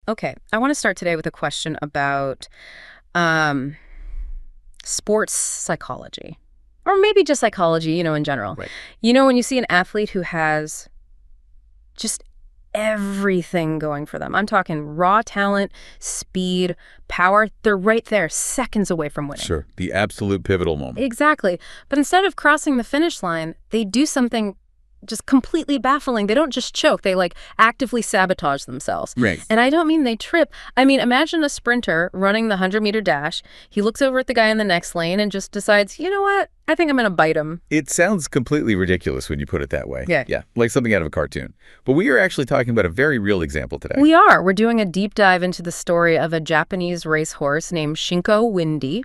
Okay, I want to start today with a question about um, sports psychology, or maybe just psychology, in general. Right. When you see an athlete who has just everything going for them, I'm talking raw talent, speed, power, they're right there, seconds away from winning. Sure. The absolute pivotal moment. Exactly. But instead of crossing the finish line, they do something just completely baffling. They don't just choke. They actively sabotage themselves. Right. And I don't mean they trip. I mean, imagine a sprinter running the 100-meter dash. He looks over at the guy in the next lane and just decides, you know what? I think I'm going to bite him. It sounds completely ridiculous when you put it that way. Yeah. Yeah, like something out of a cartoon. But we are actually talking about a very real example today. We are. We're doing a deep dive into the story of a Japanese racehorse named Shinko Windy.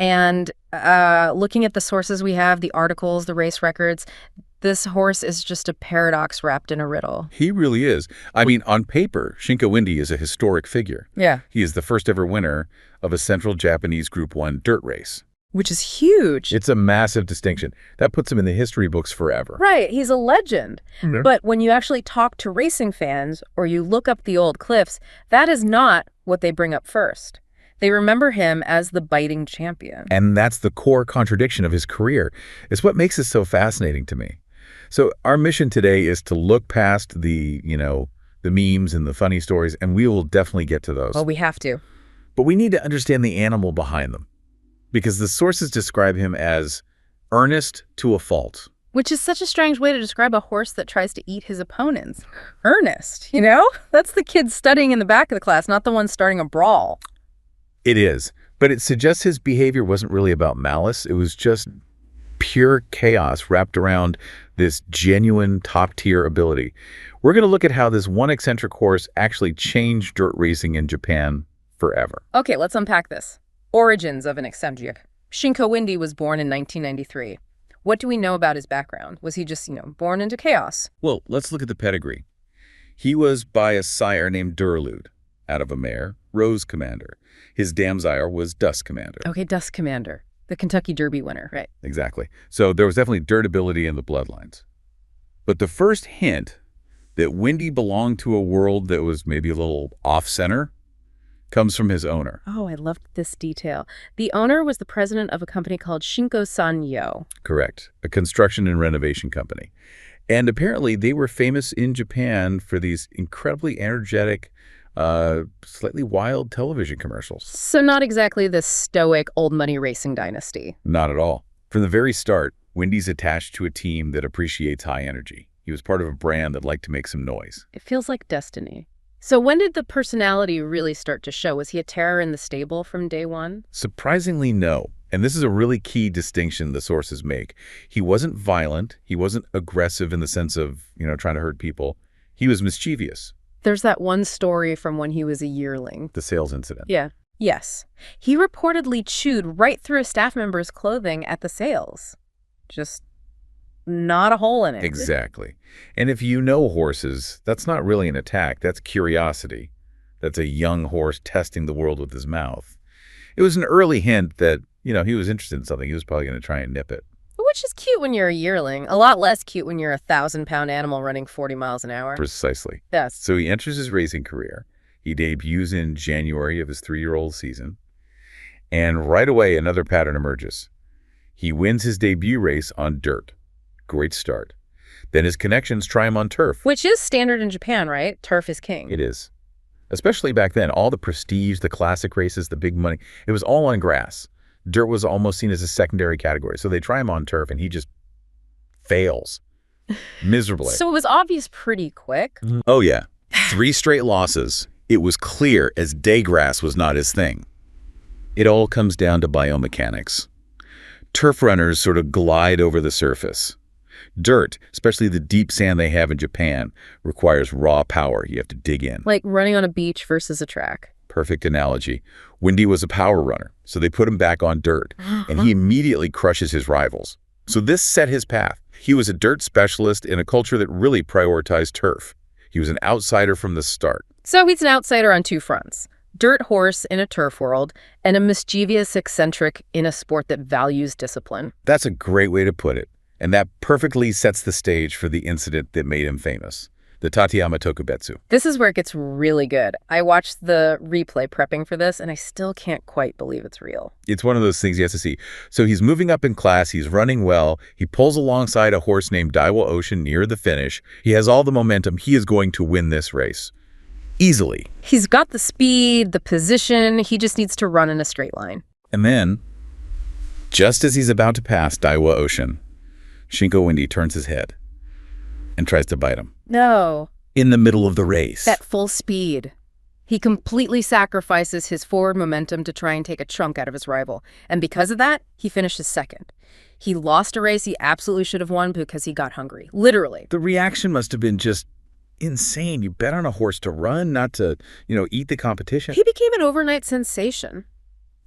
And looking at the sources we have, the articles, the race records, this horse is just a paradox wrapped in a riddle. He really is. I mean, on paper, Shinko Windy is a historic figure. Yeah. He is the first ever winner of a central Japanese Group 1 dirt race. Which is huge. It's a massive distinction. That puts him in the history books forever. Right. He's a legend. Yeah. But when you actually talk to racing fans or you look up the old clips, that is not what they bring up first. They remember him as the biting champion. And that's the core contradiction of his career. It's what makes it so fascinating to me. So our mission today is to look past the memes and the funny stories, and we will definitely get to those. Well, we have to. But we need to understand the animal behind them, because the sources describe him as earnest to a fault. Which is such a strange way to describe a horse that tries to eat his opponents. Earnest, That's the kid studying in the back of the class, not the one starting a brawl. It is, but it suggests his behavior wasn't really about malice. It was just pure chaos wrapped around this genuine top-tier ability. We're going to look at how this one eccentric horse actually changed dirt racing in Japan forever. Okay, let's unpack this. Origins of an eccentric. Shinko Windy was born in 1993. What do we know about his background? Was he just, born into chaos? Well, let's look at the pedigree. He was by a sire named Durlude, out of a mare, Rose Commander. His dam sire was Dust Commander. Okay, Dust Commander. The Kentucky Derby winner, right? Exactly. So there was definitely dirt ability in the bloodlines. But the first hint that Windy belonged to a world that was maybe a little off-center comes from his owner. Oh, I loved this detail. The owner was the president of a company called Shinko Sanyo. Correct. A construction and renovation company. And apparently they were famous in Japan for these incredibly energetic, slightly wild television commercials. So not exactly the stoic old money racing dynasty. Not at all. From the very start, Windy's attached to a team that appreciates high energy. He was part of a brand that liked to make some noise. It feels like destiny. So when did the personality really start to show? Was he a terror in the stable from day one? Surprisingly, no. And this is a really key distinction the sources make. He wasn't violent. He wasn't aggressive in the sense of, trying to hurt people. He was mischievous. There's that one story from when he was a yearling. The sales incident. Yeah. Yes. He reportedly chewed right through a staff member's clothing at the sales. Just not a hole in it. Exactly. And if you know horses, that's not really an attack. That's curiosity. That's a young horse testing the world with his mouth. It was an early hint that, he was interested in something. He was probably going to try and nip it. Which is cute when you're a yearling. A lot less cute when you're a 1,000-pound animal running 40 miles an hour. Precisely. Yes. So he enters his racing career. He debuts in January of his 3-year-old season. And right away, another pattern emerges. He wins his debut race on dirt. Great start. Then his connections try him on turf. Which is standard in Japan, right? Turf is king. It is. Especially back then, all the prestige, the classic races, the big money, it was all on grass. Dirt was almost seen as a secondary category. So they try him on turf, and he just fails miserably. So it was obvious pretty quick. Oh, yeah. 3 straight losses. It was clear as day grass was not his thing. It all comes down to biomechanics. Turf runners sort of glide over the surface. Dirt, especially the deep sand they have in Japan, requires raw power. You have to dig in. Like running on a beach versus a track. Perfect analogy. Windy was a power runner, so they put him back on dirt, and he immediately crushes his rivals. So this set his path. He was a dirt specialist in a culture that really prioritized turf. He was an outsider from the start. So he's an outsider on 2 fronts. Dirt horse in a turf world, and a mischievous eccentric in a sport that values discipline. That's a great way to put it. And that perfectly sets the stage for the incident that made him famous. the Tateyama Tokubetsu. This is where it gets really good. I watched the replay prepping for this, and I still can't quite believe it's real. It's one of those things you have to see. So he's moving up in class, he's running well, he pulls alongside a horse named Daiwa Ocean near the finish. He has all the momentum. He is going to win this race. Easily. He's got the speed, the position, he just needs to run in a straight line. And then, just as he's about to pass Daiwa Ocean, Shinko Windy turns his head and tries to bite him. No. In the middle of the race. At full speed. He completely sacrifices his forward momentum to try and take a chunk out of his rival. And because of that, he finishes second. He lost a race he absolutely should have won because he got hungry. Literally. The reaction must have been just insane. You bet on a horse to run, not to, eat the competition. He became an overnight sensation.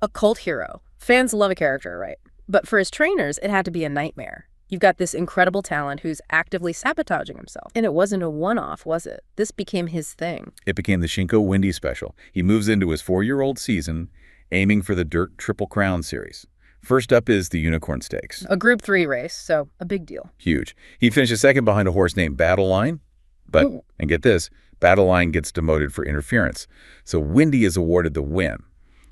A cult hero. Fans love a character, right? But for his trainers, it had to be a nightmare. You've got this incredible talent who's actively sabotaging himself. And it wasn't a one-off, was it? This became his thing. It became the Shinko Windy special. He moves into his 4-year-old season, aiming for the Dirt Triple Crown series. First up is the Unicorn Stakes. A Group 3 race, so a big deal. Huge. He finishes second behind a horse named Battle Line. But, and get this, Battle Line gets demoted for interference. So Windy is awarded the win.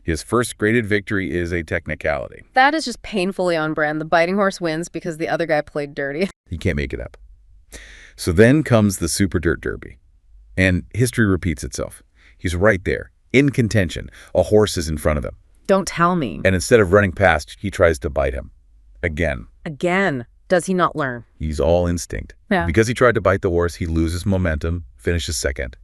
His first graded victory is a technicality. That is just painfully on brand. The biting horse wins because the other guy played dirty. He can't make it up. So then comes the Super Dirt Derby. And history repeats itself. He's right there, in contention. A horse is in front of him. Don't tell me. And instead of running past, he tries to bite him. Again. Again. Does he not learn? He's all instinct. Yeah. Because he tried to bite the horse, he loses momentum, finishes second.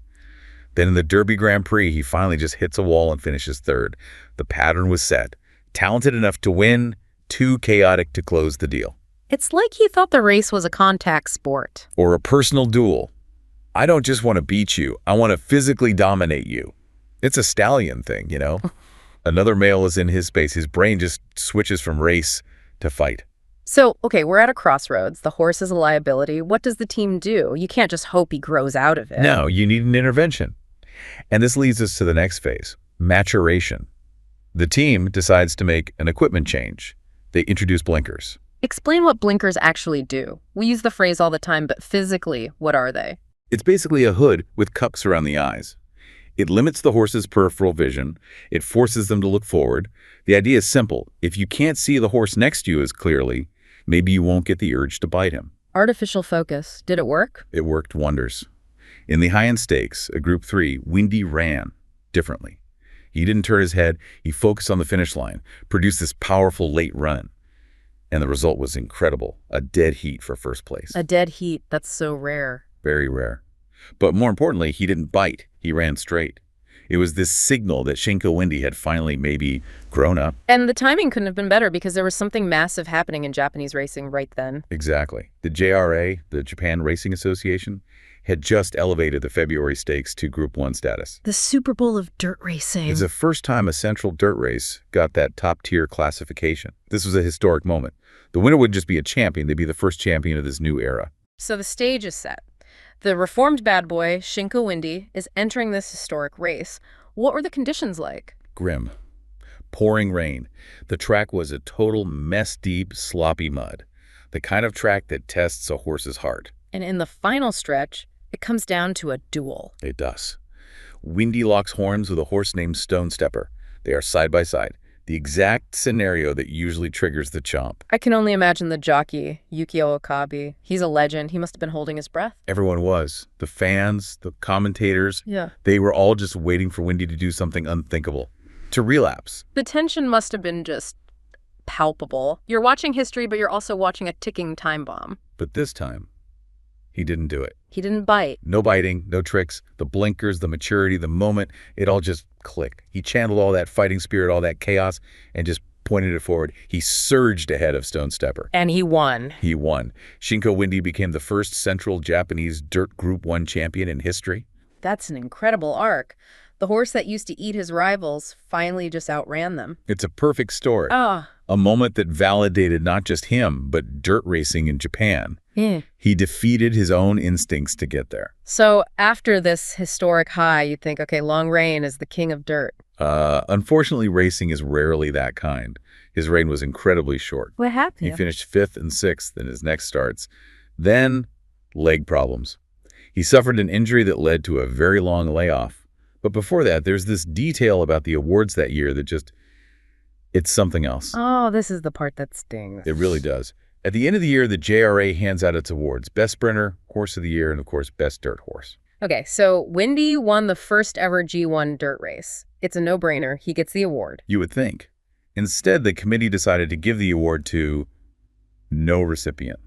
Then in the Derby Grand Prix, he finally just hits a wall and finishes third. The pattern was set. Talented enough to win, too chaotic to close the deal. It's like he thought the race was a contact sport. Or a personal duel. I don't just want to beat you. I want to physically dominate you. It's a stallion thing, Another male is in his space. His brain just switches from race to fight. So, okay, we're at a crossroads. The horse is a liability. What does the team do? You can't just hope he grows out of it. No, you need an intervention. And this leads us to the next phase, maturation. The team decides to make an equipment change. They introduce blinkers. Explain what blinkers actually do. We use the phrase all the time, but physically, what are they? It's basically a hood with cups around the eyes. It limits the horse's peripheral vision. It forces them to look forward. The idea is simple. If you can't see the horse next to you as clearly, maybe you won't get the urge to bite him. Artificial focus. Did it work? It worked wonders. In the high-end stakes, a Group 3, Windy ran differently. He didn't turn his head. He focused on the finish line, produced this powerful late run. And the result was incredible. A dead heat for first place. A dead heat. That's so rare. Very rare. But more importantly, he didn't bite. He ran straight. It was this signal that Shinko Windy had finally maybe grown up. And the timing couldn't have been better because there was something massive happening in Japanese racing right then. Exactly. The JRA, the Japan Racing Association, had just elevated the February stakes to Group 1 status. The Super Bowl of dirt racing. It's the first time a central dirt race got that top-tier classification. This was a historic moment. The winner wouldn't just be a champion, they'd be the first champion of this new era. So the stage is set. The reformed bad boy, Shinko Windy, is entering this historic race. What were the conditions like? Grim. Pouring rain. The track was a total mess-deep, sloppy mud. The kind of track that tests a horse's heart. And in the final stretch, it comes down to a duel. It does. Windy locks horns with a horse named Stone Stepper. They are side by side. The exact scenario that usually triggers the chomp. I can only imagine the jockey, Yukio Okabe. He's a legend. He must have been holding his breath. Everyone was. The fans, the commentators. Yeah. They were all just waiting for Windy to do something unthinkable. To relapse. The tension must have been just palpable. You're watching history, but you're also watching a ticking time bomb. But this time, he didn't do it. He didn't bite. No biting, no tricks, the blinkers, the maturity, the moment, it all just clicked. He channeled all that fighting spirit, all that chaos, and just pointed it forward. He surged ahead of Stone Stepper. And he won. He won. Shinko Windy became the first central Japanese dirt Group 1 champion in history. That's an incredible arc. The horse that used to eat his rivals finally just outran them. It's a perfect story. A moment that validated not just him, but dirt racing in Japan. Yeah. He defeated his own instincts to get there. So after this historic high, you'd think, okay, long reign is the king of dirt. Unfortunately, racing is rarely that kind. His reign was incredibly short. What happened? He finished 5th and 6th in his next starts. Then, leg problems. He suffered an injury that led to a very long layoff. But before that, there's this detail about the awards that year that it's something else. Oh, this is the part that stings. It really does. At the end of the year, the JRA hands out its awards. Best Sprinter, Horse of the Year, and of course, Best Dirt Horse. Okay, so Windy won the first ever G1 dirt race. It's a no-brainer. He gets the award. You would think. Instead, the committee decided to give the award to no recipient.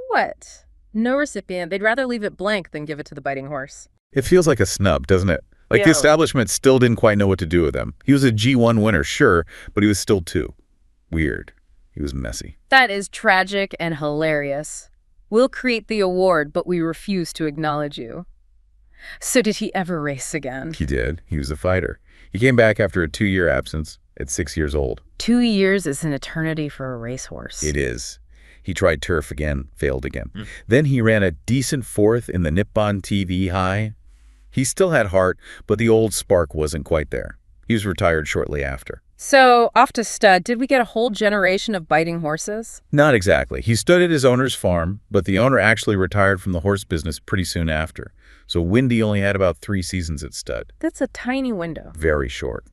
What? No recipient. They'd rather leave it blank than give it to the biting horse. It feels like a snub, doesn't it? Like the establishment still didn't quite know what to do with him. He was a G1 winner, sure, but he was still 2. Weird. He was messy. That is tragic and hilarious. We'll create the award, but we refuse to acknowledge you. So did he ever race again? He did. He was a fighter. He came back after a 2-year absence at 6 years old. 2 years is an eternity for a racehorse. It is. He tried turf again, failed again. Then he ran a decent 4th in the Nippon TV High. He still had heart, but the old spark wasn't quite there. He was retired shortly after. So, off to stud, did we get a whole generation of biting horses? Not exactly. He stood at his owner's farm, but the owner actually retired from the horse business pretty soon after. So Windy only had about 3 seasons at stud. That's a tiny window. Very short.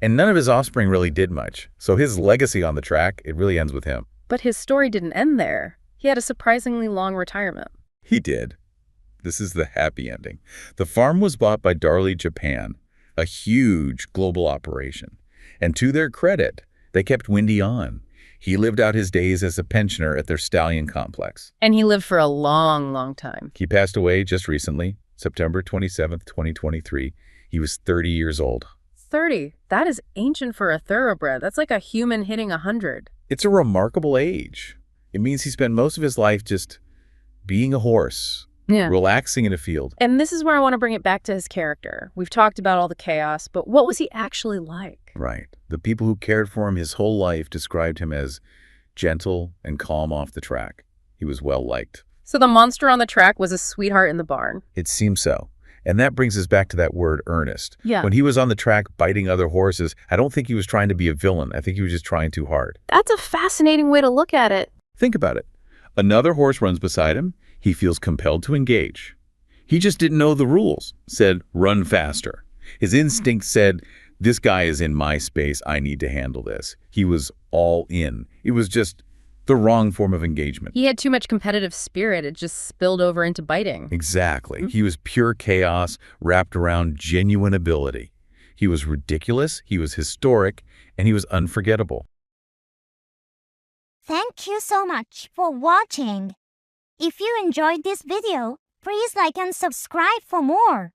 And none of his offspring really did much. So his legacy on the track, it really ends with him. But his story didn't end there. He had a surprisingly long retirement. He did. This is the happy ending. The farm was bought by Darley Japan, a huge global operation. And to their credit, they kept Windy on. He lived out his days as a pensioner at their stallion complex. And he lived for a long, long time. He passed away just recently, September 27th, 2023. He was 30 years old. 30? That is ancient for a thoroughbred. That's like a human hitting 100. It's a remarkable age. It means he spent most of his life just being a horse, relaxing in a field. And this is where I want to bring it back to his character. We've talked about all the chaos, but what was he actually like? Right. The people who cared for him his whole life described him as gentle and calm off the track. He was well-liked. So the monster on the track was a sweetheart in the barn. It seems so. And that brings us back to that word earnest. Yeah. When he was on the track biting other horses, I don't think he was trying to be a villain. I think he was just trying too hard. That's a fascinating way to look at it. Think about it. Another horse runs beside him. He feels compelled to engage. He just didn't know the rules. Said, run faster. His instinct said, this guy is in my space. I need to handle this. He was all in. It was just the wrong form of engagement. He had too much competitive spirit. It just spilled over into biting. Exactly. He was pure chaos wrapped around genuine ability. He was ridiculous, he was historic, and he was unforgettable. Thank you so much for watching. If you enjoyed this video, please like and subscribe for more.